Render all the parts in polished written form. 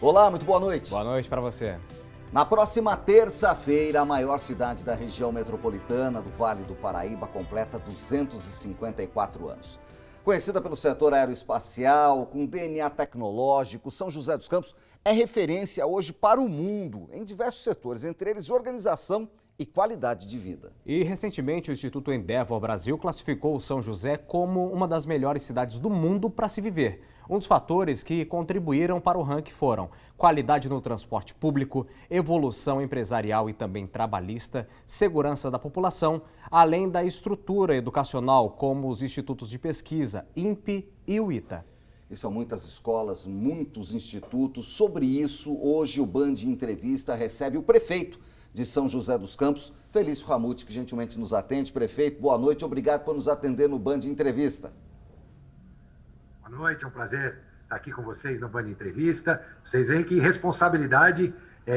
Olá, muito boa noite. Boa noite para você. Na próxima terça-feira, a maior cidade da região metropolitana do Vale do Paraíba completa 254 anos. Conhecida pelo setor aeroespacial, com DNA tecnológico, São José dos Campos é referência hoje para o mundo em diversos setores, entre eles organização e qualidade de vida. E recentemente o Instituto Endeavor Brasil classificou São José como uma das melhores cidades do mundo para se viver. Um dos fatores que contribuíram para o ranking foram qualidade no transporte público, evolução empresarial e também trabalhista, segurança da população, além da estrutura educacional, como os institutos de pesquisa, INPE e o ITA. E são muitas escolas, muitos institutos. Sobre isso, hoje o Band Entrevista recebe o prefeito de São José dos Campos, Felício Ramute, que gentilmente nos atende. Prefeito, boa noite, obrigado por nos atender no Band Entrevista. Boa noite, é um prazer estar aqui com vocês no Band Entrevista. Vocês veem que responsabilidade,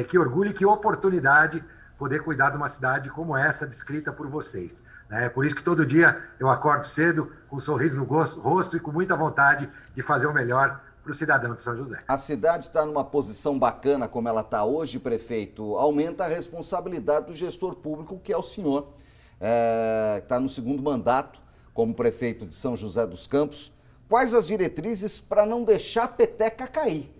que orgulho e que oportunidade poder cuidar de uma cidade como essa, descrita por vocês. É por isso que todo dia eu acordo cedo, com um sorriso no rosto e com muita vontade de fazer o melhor para o cidadão de São José. A cidade está numa posição bacana como ela está hoje, prefeito. Aumenta a responsabilidade do gestor público, que é o senhor, que está no segundo mandato como prefeito de São José dos Campos. Quais as diretrizes para não deixar a peteca cair?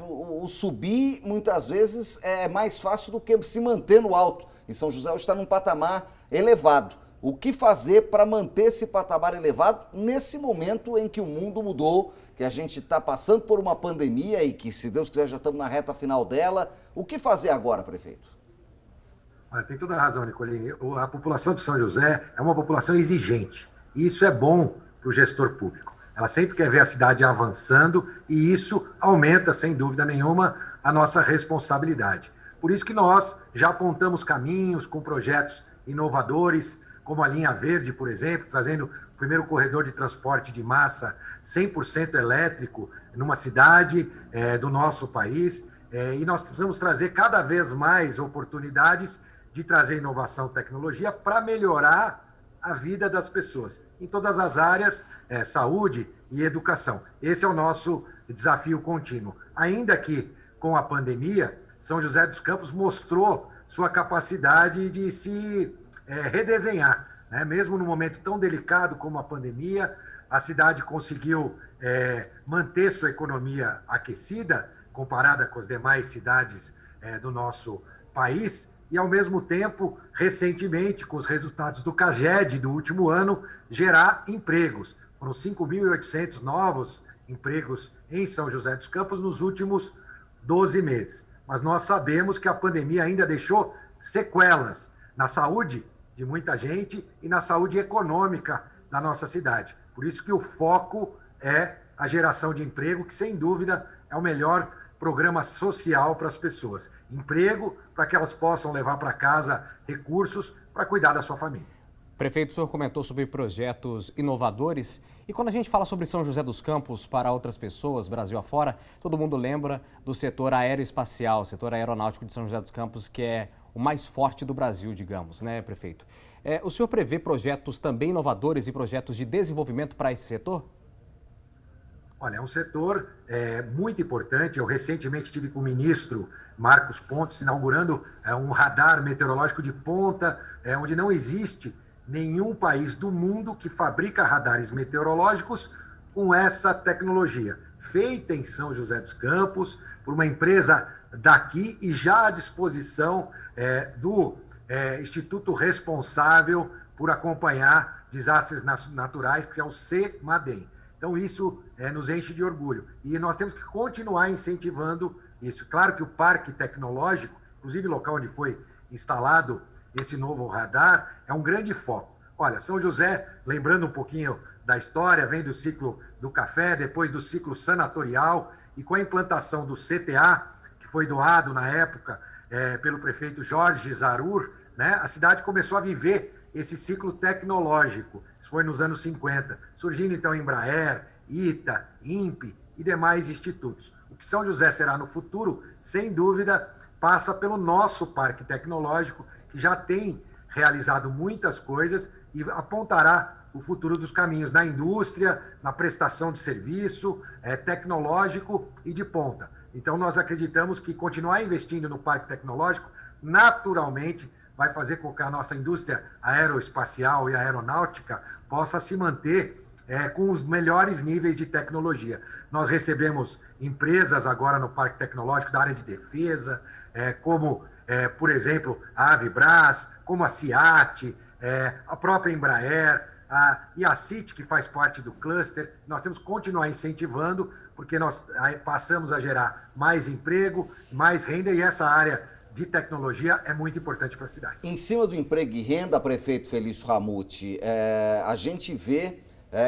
O subir, muitas vezes, é mais fácil do que se manter no alto. E São José hoje está num patamar elevado. O que fazer para manter esse patamar elevado nesse momento em que o mundo mudou, que a gente está passando por uma pandemia e que, se Deus quiser, já estamos na reta final dela? O que fazer agora, prefeito? Tem toda a razão, Nicolini. A população de São José é uma população exigente. E isso é bom para o gestor público. Ela sempre quer ver a cidade avançando e isso aumenta, sem dúvida nenhuma, a nossa responsabilidade. Por isso que nós já apontamos caminhos com projetos inovadores, como a linha verde, por exemplo, trazendo o primeiro corredor de transporte de massa 100% elétrico numa cidade do nosso país. E nós precisamos trazer cada vez mais oportunidades de trazer inovação e tecnologia para melhorar a vida das pessoas, em todas as áreas, saúde e educação. Esse é o nosso desafio contínuo. Ainda que, com a pandemia, São José dos Campos mostrou sua capacidade de se redesenhar. Mesmo num momento tão delicado como a pandemia, a cidade conseguiu manter sua economia aquecida, comparada com as demais cidades do nosso país, e, ao mesmo tempo, recentemente, com os resultados do CAGED do último ano, gerar empregos. Foram 5.800 novos empregos em São José dos Campos nos últimos 12 meses. Mas nós sabemos que a pandemia ainda deixou sequelas na saúde de muita gente e na saúde econômica da nossa cidade. Por isso que o foco é a geração de emprego, que, sem dúvida, é o melhor programa social para as pessoas. Emprego para que elas possam levar para casa recursos para cuidar da sua família. Prefeito, o senhor comentou sobre projetos inovadores e quando a gente fala sobre São José dos Campos para outras pessoas, Brasil afora, todo mundo lembra do setor aeroespacial, setor aeronáutico de São José dos Campos, que é o mais forte do Brasil, digamos, né, prefeito? O senhor prevê projetos também inovadores e projetos de desenvolvimento para esse setor? Olha, é um setor muito importante. Eu recentemente estive com o ministro Marcos Pontes inaugurando um radar meteorológico de ponta, onde não existe nenhum país do mundo que fabrica radares meteorológicos com essa tecnologia. Feita em São José dos Campos, por uma empresa daqui e já à disposição do instituto responsável por acompanhar desastres naturais, que é o CEMADEM. Então, isso nos enche de orgulho. E nós temos que continuar incentivando isso. Claro que o parque tecnológico, inclusive o local onde foi instalado esse novo radar, é um grande foco. Olha, São José, lembrando um pouquinho da história, vem do ciclo do café, depois do ciclo sanatorial, e com a implantação do CTA, que foi doado na época pelo prefeito Jorge Zarur, né, a cidade começou a viver esse ciclo tecnológico. Isso foi nos anos 50, surgindo então Embraer, ITA, INPE e demais institutos. O que São José será no futuro, sem dúvida, passa pelo nosso parque tecnológico, que já tem realizado muitas coisas e apontará o futuro dos caminhos na indústria, na prestação de serviço tecnológico e de ponta. Então, nós acreditamos que continuar investindo no parque tecnológico, naturalmente, vai fazer com que a nossa indústria aeroespacial e aeronáutica possa se manter com os melhores níveis de tecnologia. Nós recebemos empresas agora no Parque Tecnológico da área de defesa, como, por exemplo, a Avibras, como a CIAT, a própria Embraer, e a CIT, que faz parte do cluster. Nós temos que continuar incentivando, porque nós passamos a gerar mais emprego, mais renda, e essa área de tecnologia é muito importante para a cidade. Em cima do emprego e renda, prefeito Felício Ramute, a gente vê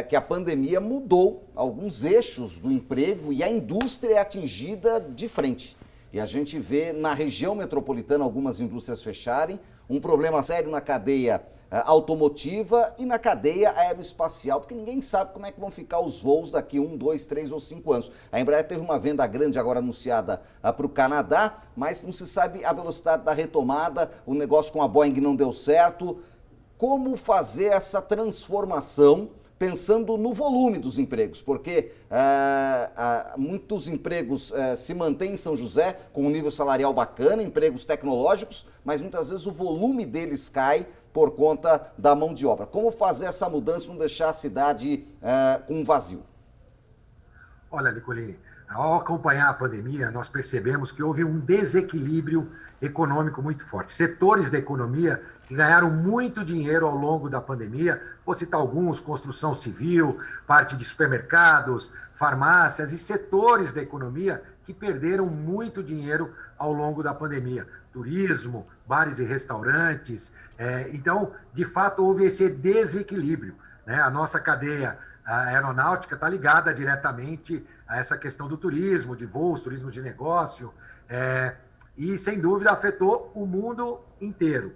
que a pandemia mudou alguns eixos do emprego e a indústria é atingida de frente. E a gente vê na região metropolitana algumas indústrias fecharem, um problema sério na cadeia automotiva e na cadeia aeroespacial, porque ninguém sabe como é que vão ficar os voos daqui 1, 2, 3 ou 5 anos. A Embraer teve uma venda grande agora anunciada para o Canadá, mas não se sabe a velocidade da retomada, o negócio com a Boeing não deu certo. Como fazer essa transformação pensando no volume dos empregos, porque muitos empregos se mantêm em São José com um nível salarial bacana, empregos tecnológicos, mas muitas vezes o volume deles cai por conta da mão de obra. Como fazer essa mudança e não deixar a cidade com um vazio? Olha, Nicolini, ao acompanhar a pandemia, nós percebemos que houve um desequilíbrio econômico muito forte. Setores da economia que ganharam muito dinheiro ao longo da pandemia, vou citar alguns: construção civil, parte de supermercados, farmácias, e setores da economia que perderam muito dinheiro ao longo da pandemia. Turismo, bares e restaurantes. Então, de fato, houve esse desequilíbrio, né? A nossa cadeia aeronáutica está ligada diretamente a essa questão do turismo, de voos, turismo de negócio, e, sem dúvida, afetou o mundo inteiro.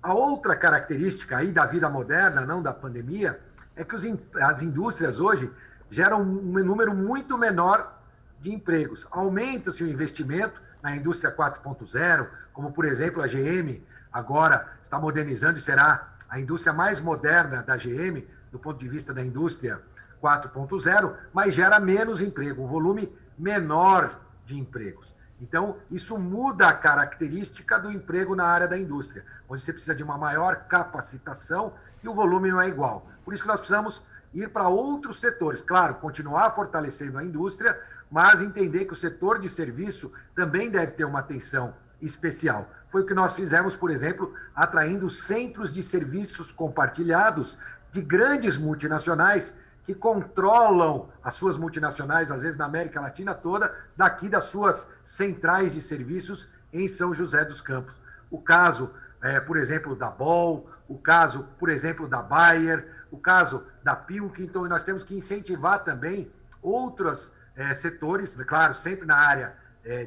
A outra característica aí da vida moderna, não da pandemia, é que as indústrias hoje geram um número muito menor de empregos. Aumenta-se o investimento na indústria 4.0, como, por exemplo, a GM agora está modernizando e será a indústria mais moderna da GM, do ponto de vista da indústria 4.0, mas gera menos emprego, um volume menor de empregos. Então, isso muda a característica do emprego na área da indústria, onde você precisa de uma maior capacitação e o volume não é igual. Por isso que nós precisamos ir para outros setores. Claro, continuar fortalecendo a indústria, mas entender que o setor de serviço também deve ter uma atenção especial. Foi o que nós fizemos, por exemplo, atraindo centros de serviços compartilhados de grandes multinacionais que controlam as suas multinacionais, às vezes na América Latina toda, daqui das suas centrais de serviços em São José dos Campos. O caso, por exemplo, da Ball, o caso, por exemplo, da Bayer, o caso da Pilkington, e nós temos que incentivar também outros setores, claro, sempre na área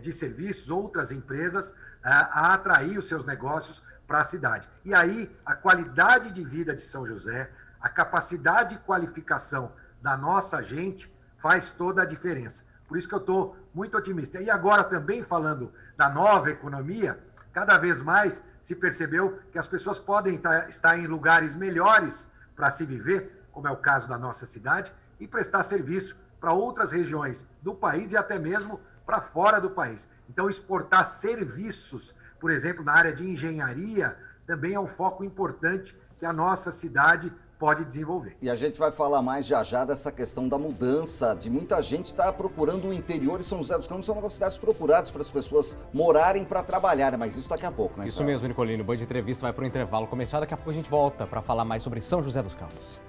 de serviços, outras empresas, a atrair os seus negócios para a cidade. E aí, a qualidade de vida de São José, a capacidade de qualificação da nossa gente faz toda a diferença. Por isso que eu estou muito otimista. E agora também falando da nova economia, cada vez mais se percebeu que as pessoas podem estar em lugares melhores para se viver, como é o caso da nossa cidade, e prestar serviço para outras regiões do país e até mesmo para fora do país. Então, exportar serviços, por exemplo, na área de engenharia, também é um foco importante que a nossa cidade pode desenvolver. E a gente vai falar mais já dessa questão da mudança, de muita gente estar procurando o interior, e São José dos Campos é uma das cidades procuradas para as pessoas morarem para trabalhar, mas isso daqui a pouco, né? Isso mesmo, Nicolino. O Band Entrevista vai para o intervalo comercial, daqui a pouco a gente volta para falar mais sobre São José dos Campos.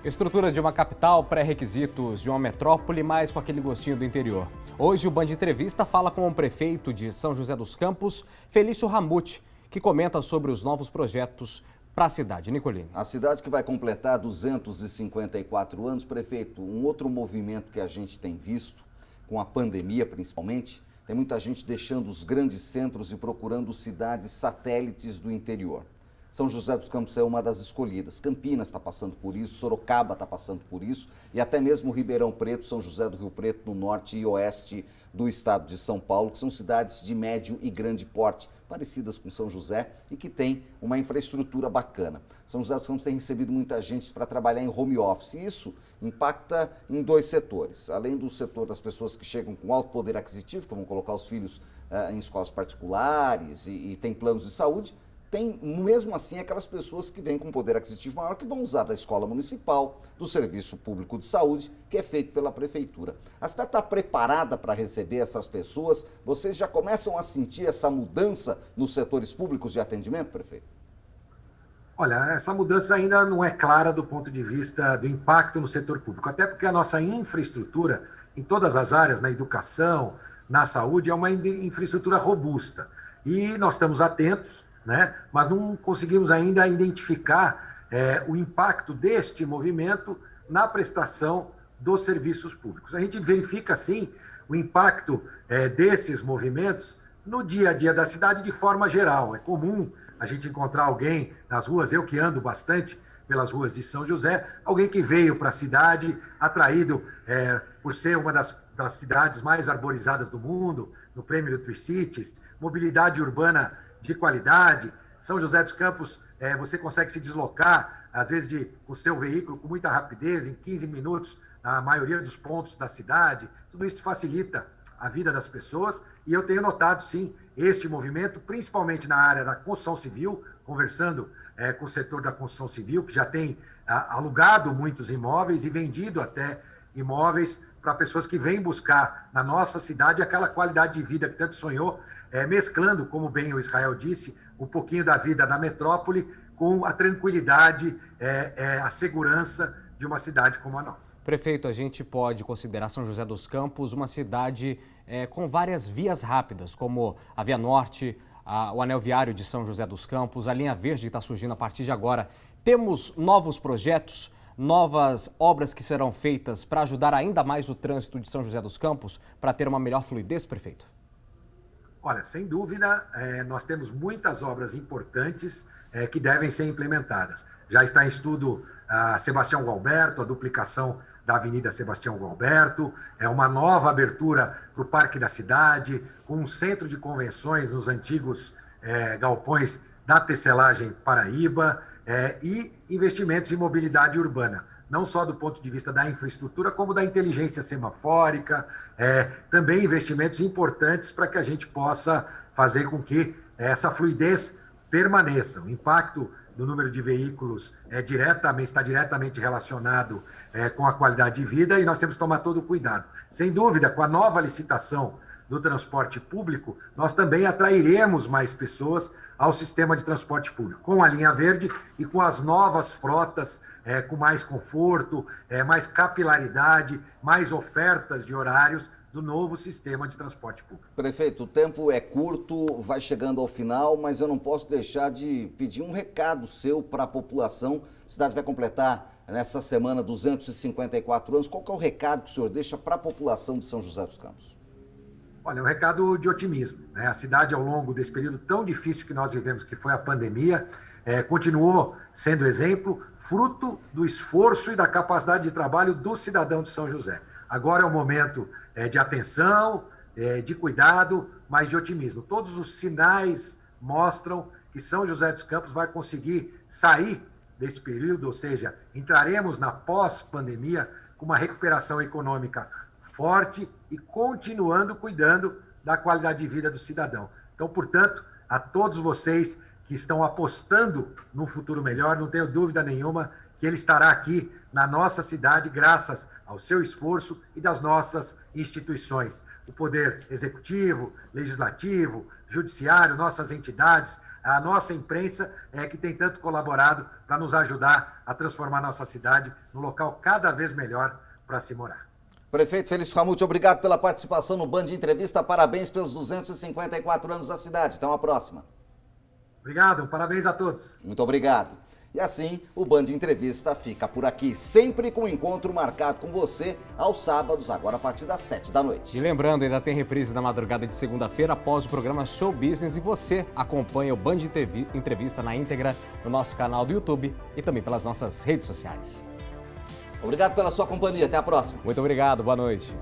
Estrutura de uma capital, pré-requisitos de uma metrópole, mas com aquele gostinho do interior. Hoje o Band Entrevista fala com o prefeito de São José dos Campos, Felício Ramute, que comenta sobre os novos projetos para a cidade. Nicolino. A cidade que vai completar 254 anos, prefeito, um outro movimento que a gente tem visto, com a pandemia principalmente, tem muita gente deixando os grandes centros e procurando cidades satélites do interior. São José dos Campos é uma das escolhidas. Campinas está passando por isso, Sorocaba está passando por isso e até mesmo Ribeirão Preto, São José do Rio Preto, no norte e oeste do estado de São Paulo, que são cidades de médio e grande porte, parecidas com São José e que tem uma infraestrutura bacana. São José dos Campos tem recebido muita gente para trabalhar em home office e isso impacta em dois setores. Além do setor das pessoas que chegam com alto poder aquisitivo, que vão colocar os filhos em escolas particulares e tem planos de saúde, tem mesmo assim aquelas pessoas que vêm com poder aquisitivo maior que vão usar da escola municipal, do serviço público de saúde, que é feito pela prefeitura. A cidade está preparada para receber essas pessoas? Vocês já começam a sentir essa mudança nos setores públicos de atendimento, prefeito? Olha, essa mudança ainda não é clara do ponto de vista do impacto no setor público, até porque a nossa infraestrutura, em todas as áreas, na educação, na saúde, é uma infraestrutura robusta. E nós estamos atentos, né? Mas não conseguimos ainda identificar o impacto deste movimento na prestação dos serviços públicos. A gente verifica, sim, o impacto desses movimentos no dia a dia da cidade de forma geral. É comum a gente encontrar alguém nas ruas, eu que ando bastante pelas ruas de São José, alguém que veio para a cidade atraído por ser uma das cidades mais arborizadas do mundo, no prêmio do Three Cities, mobilidade urbana de qualidade. São José dos Campos, você consegue se deslocar, às vezes, com o seu veículo com muita rapidez, em 15 minutos, na maioria dos pontos da cidade. Tudo isso facilita a vida das pessoas e eu tenho notado, sim, este movimento, principalmente na área da construção civil, conversando com o setor da construção civil, que já tem alugado muitos imóveis e vendido até imóveis para pessoas que vêm buscar na nossa cidade aquela qualidade de vida que tanto sonhou, mesclando, como bem o Israel disse, um pouquinho da vida da metrópole com a tranquilidade, a segurança de uma cidade como a nossa. Prefeito, a gente pode considerar São José dos Campos uma cidade com várias vias rápidas, como a Via Norte, o Anel Viário de São José dos Campos, a Linha Verde que está surgindo a partir de agora. Temos novos projetos, novas obras que serão feitas para ajudar ainda mais o trânsito de São José dos Campos, para ter uma melhor fluidez, prefeito? Olha, sem dúvida, nós temos muitas obras importantes que devem ser implementadas. Já está em estudo a Sebastião Gualberto, a duplicação da Avenida Sebastião Gualberto, uma nova abertura para o Parque da Cidade, com um centro de convenções nos antigos galpões da Tecelagem Paraíba e investimentos em mobilidade urbana, não só do ponto de vista da infraestrutura, como da inteligência semafórica, também investimentos importantes para que a gente possa fazer com que essa fluidez permaneça. O impacto do número de veículos está diretamente relacionado com a qualidade de vida e nós temos que tomar todo o cuidado. Sem dúvida, com a nova licitação do transporte público, nós também atrairemos mais pessoas ao sistema de transporte público, com a linha verde e com as novas frotas, com mais conforto, mais capilaridade, mais ofertas de horários do novo sistema de transporte público. Prefeito, o tempo é curto, vai chegando ao final, mas eu não posso deixar de pedir um recado seu para a população. A cidade vai completar nessa semana 254 anos. Qual que é o recado que o senhor deixa para a população de São José dos Campos? Olha, um recado de otimismo, né? A cidade, ao longo desse período tão difícil que nós vivemos, que foi a pandemia, continuou sendo exemplo, fruto do esforço e da capacidade de trabalho do cidadão de São José. Agora é um momento de atenção, de cuidado, mas de otimismo. Todos os sinais mostram que São José dos Campos vai conseguir sair desse período, ou seja, entraremos na pós-pandemia com uma recuperação econômica forte e continuando cuidando da qualidade de vida do cidadão. Então, portanto, a todos vocês que estão apostando num futuro melhor, não tenho dúvida nenhuma que ele estará aqui na nossa cidade graças ao seu esforço e das nossas instituições. O Poder Executivo, Legislativo, Judiciário, nossas entidades, a nossa imprensa que tem tanto colaborado para nos ajudar a transformar nossa cidade num local cada vez melhor para se morar. Prefeito Felício Ramute, obrigado pela participação no Band de Entrevista. Parabéns pelos 254 anos da cidade. Até uma próxima. Obrigado, parabéns a todos. Muito obrigado. E assim, o Band Entrevista fica por aqui, sempre com encontro marcado com você aos sábados, agora a partir das 7 da noite. E lembrando, ainda tem reprise na madrugada de segunda-feira após o programa Show Business e você acompanha o Band Entrevista na íntegra no nosso canal do YouTube e também pelas nossas redes sociais. Obrigado pela sua companhia, até a próxima. Muito obrigado, boa noite.